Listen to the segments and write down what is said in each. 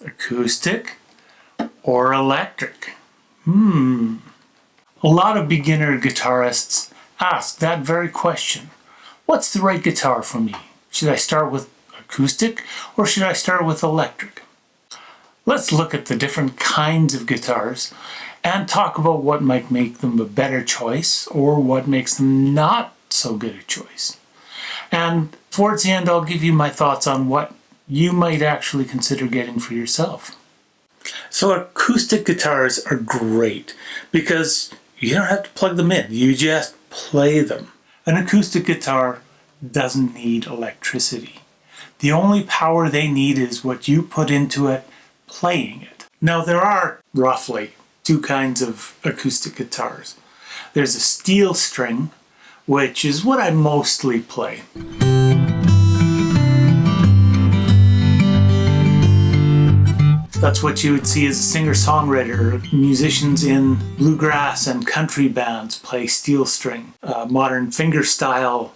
Acoustic or electric? A lot of beginner guitarists ask that very question. What's the right guitar for me? Should I start with acoustic or should I start with electric? Let's look at the different kinds of guitars and talk about what might make them a better choice or what makes them not so good a choice. And towards the end, I'll give you my thoughts on what you might actually consider getting for yourself. So acoustic guitars are great because you don't have to plug them in, you just play them. An acoustic guitar doesn't need electricity. The only power they need is what you put into it playing it. Now there are roughly two kinds of acoustic guitars. There's a steel string, which is what I mostly play. That's what you would see as a singer-songwriter. Musicians in bluegrass and country bands play steel string. Modern fingerstyle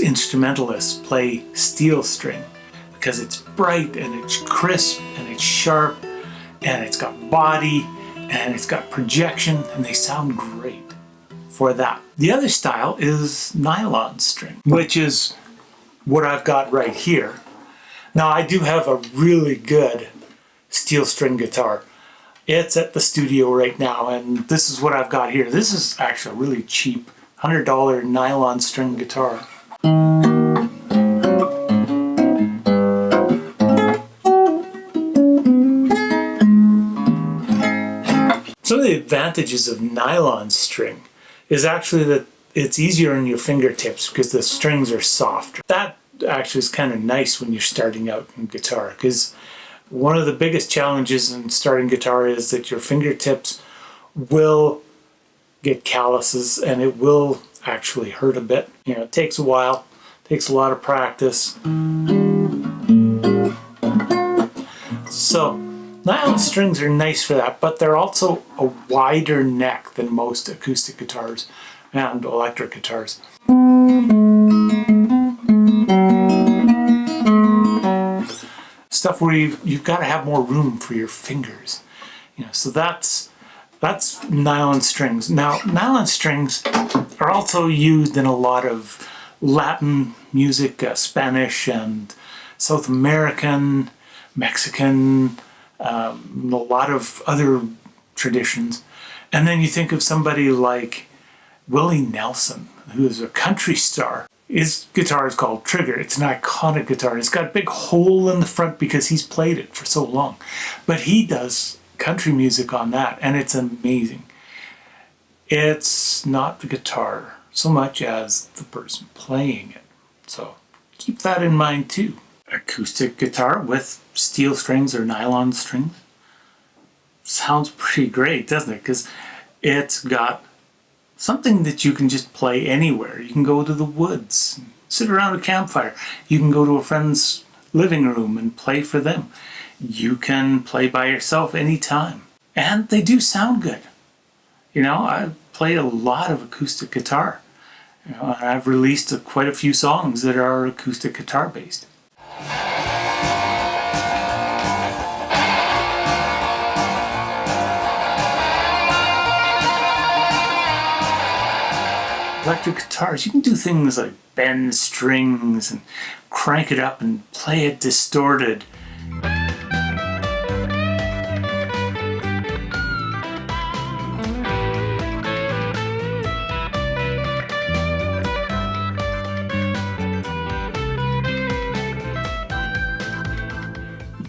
instrumentalists play steel string because it's bright and it's crisp and it's sharp and it's got body and it's got projection and they sound great for that. The other style is nylon string, which is what I've got right here. Now I do have a really good steel string guitar. It's at the studio right now and this is what I've got here. This is actually a really cheap $100 nylon string guitar. Some of the advantages of nylon string is actually that it's easier on your fingertips because the strings are softer. That actually is kind of nice when you're starting out in guitar because one of the biggest challenges in starting guitar is that your fingertips will get calluses and it will actually hurt a bit. You know, it takes a while, takes a lot of practice. So nylon strings are nice for that, but they're also a wider neck than most acoustic guitars and electric guitars. Stuff where you've got to have more room for your fingers. You know, so that's nylon strings. Now, nylon strings are also used in a lot of Latin music, Spanish and South American, Mexican, a lot of other traditions. And then you think of somebody like Willie Nelson, who is a country star. His guitar is called Trigger. It's an iconic guitar. It's got a big hole in the front because he's played it for so long. But he does country music on that, and it's amazing. It's not the guitar so much as the person playing it. So keep that in mind too. Acoustic guitar with steel strings or nylon strings sounds pretty great, doesn't it? Because it's got something that you can just play anywhere. You can go to the woods, sit around a campfire. You can go to a friend's living room and play for them. You can play by yourself anytime. And they do sound good. You know, I've played a lot of acoustic guitar. You know, and I've released quite a few songs that are acoustic guitar based. Electric guitars, you can do things like bend strings and crank it up and play it distorted.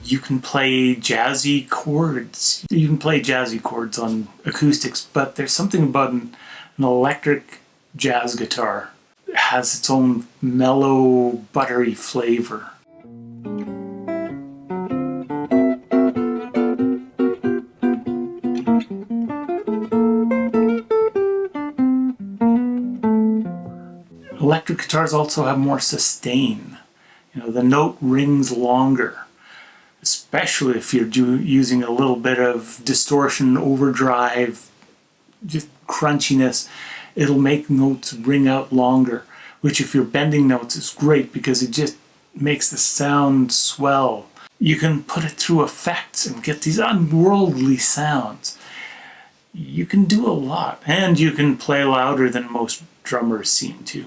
You can play jazzy chords. You can play jazzy chords on acoustics, but there's something about an electric jazz guitar. It has its own mellow, buttery flavor. Electric guitars also have more sustain. You know, the note rings longer, especially if you're using a little bit of distortion, overdrive, just crunchiness. It'll make notes ring out longer, which if you're bending notes is great because it just makes the sound swell. You can put it through effects and get these unworldly sounds. You can do a lot, and you can play louder than most drummers seem to.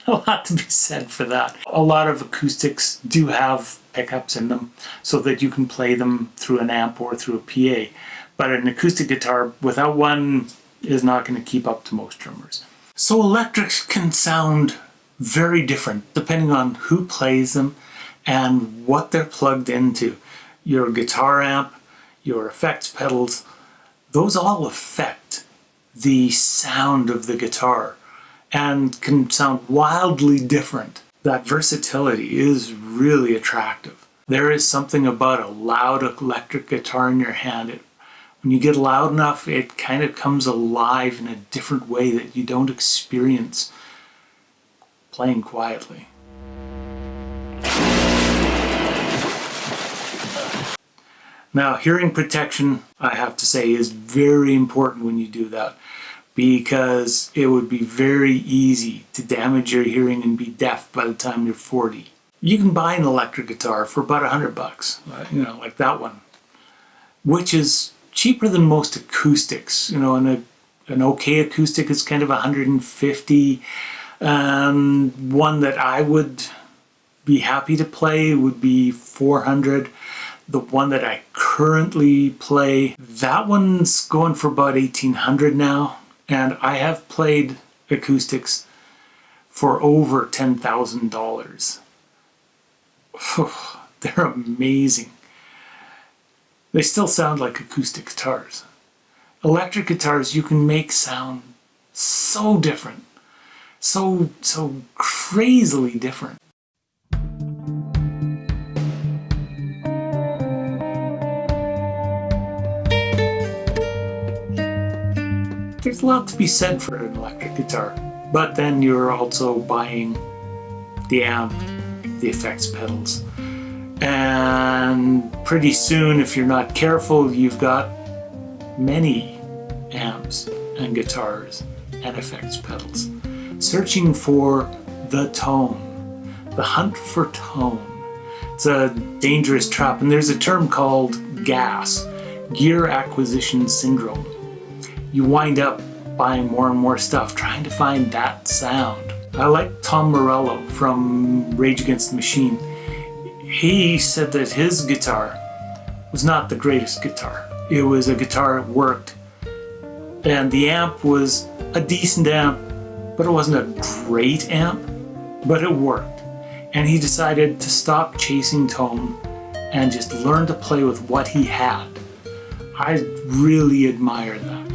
A lot to be said for that. A lot of acoustics do have pickups in them so that you can play them through an amp or through a PA. But an acoustic guitar without one is not going to keep up to most drummers. So electrics can sound very different depending on who plays them and what they're plugged into. Your guitar amp, your effects pedals, those all affect the sound of the guitar and can sound wildly different. That versatility is really attractive. There is something about a loud electric guitar in your hand. When you get loud enough, it kind of comes alive in a different way that you don't experience playing quietly. Now, hearing protection, I have to say, is very important when you do that, because it would be very easy to damage your hearing and be deaf by the time you're 40. You can buy an electric guitar for about $100, like that one, which is cheaper than most acoustics. And an okay acoustic is kind of $150, and one that I would be happy to play would be $400. The one that I currently play, that one's going for about $1,800 now, and I have played acoustics for over $10,000. They're amazing. They still sound like acoustic guitars. Electric guitars you can make sound so different, so crazily different. There's a lot to be said for an electric guitar, but then you're also buying the amp, the effects pedals, and pretty soon, if you're not careful, you've got many amps and guitars and effects pedals. Searching for the tone, the hunt for tone. It's a dangerous trap, and there's a term called GAS, Gear Acquisition Syndrome. You wind up buying more and more stuff, trying to find that sound. I like Tom Morello from Rage Against the Machine. He said that his guitar was not the greatest guitar. It was a guitar that worked, and the amp was a decent amp, but it wasn't a great amp, but it worked. And he decided to stop chasing tone and just learn to play with what he had. I really admire that.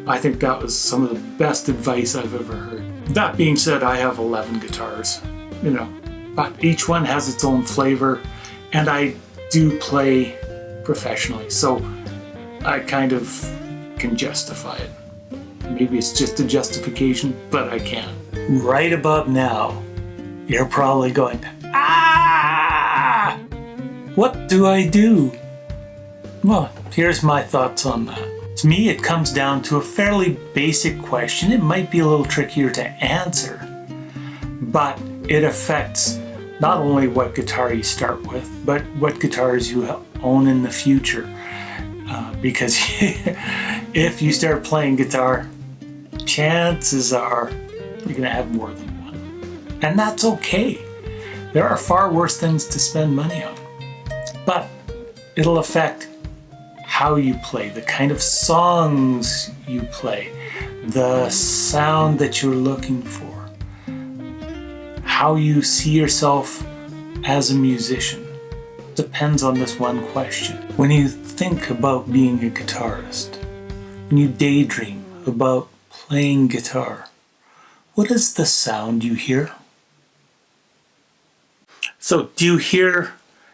I think that was some of the best advice I've ever heard. That being said, I have 11 guitars, but each one has its own flavor, and I do play professionally, so I kind of can justify it. Maybe it's just a justification, but I can. Right about now, you're probably going, ah! What do I do? Well, here's my thoughts on that. To me, it comes down to a fairly basic question. It might be a little trickier to answer, but it affects not only what guitar you start with, but what guitars you own in the future. Because if you start playing guitar, chances are you're going to have more than one. And that's okay. There are far worse things to spend money on. But it'll affect how you play, the kind of songs you play, the sound that you're looking for, how you see yourself as a musician. Depends on this one question. When you think about being a guitarist, when you daydream about playing guitar, what is the sound you hear? So do you hear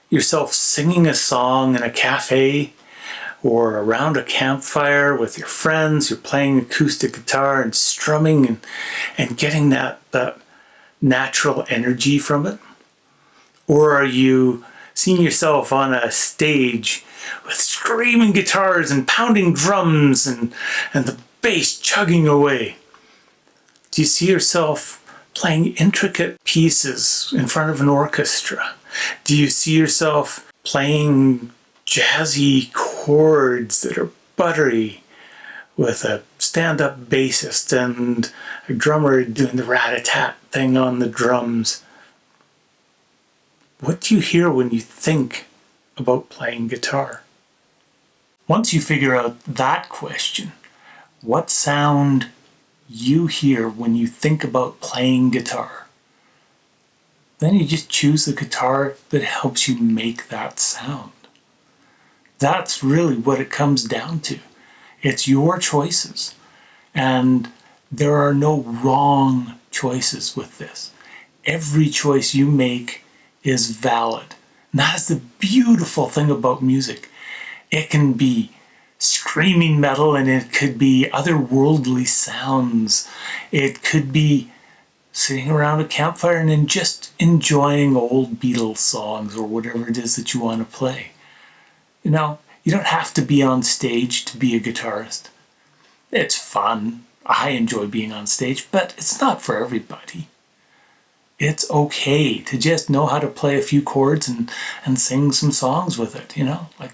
yourself singing a song in a cafe or around a campfire with your friends? You're playing acoustic guitar and strumming and getting that natural energy from it? Or are you seeing yourself on a stage with screaming guitars and pounding drums and the bass chugging away? Do you see yourself playing intricate pieces in front of an orchestra Do you see yourself playing jazzy chords that are buttery with a stand-up bassist and a drummer doing the rat-a-tat thing on the drums? What do you hear when you think about playing guitar? Once you figure out that question, what sound you hear when you think about playing guitar, then you just choose the guitar that helps you make that sound. That's really what it comes down to. It's your choices. And there are no wrong choices with this. Every choice you make is valid. And that is the beautiful thing about music. It can be screaming metal, and it could be otherworldly sounds. It could be sitting around a campfire and then just enjoying old Beatles songs or whatever it is that you want to play. You know, you don't have to be on stage to be a guitarist. It's fun. I enjoy being on stage, but it's not for everybody. It's okay to just know how to play a few chords and sing some songs with it, you know? Like,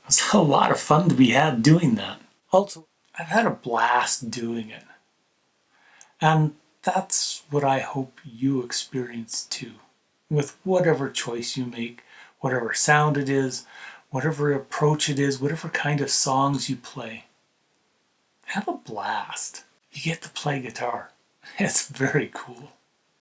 it's a lot of fun to be had doing that. Also, I've had a blast doing it. And that's what I hope you experience too. With whatever choice you make, whatever sound it is, whatever approach it is, whatever kind of songs you play. Have a blast. You get to play guitar. It's very cool.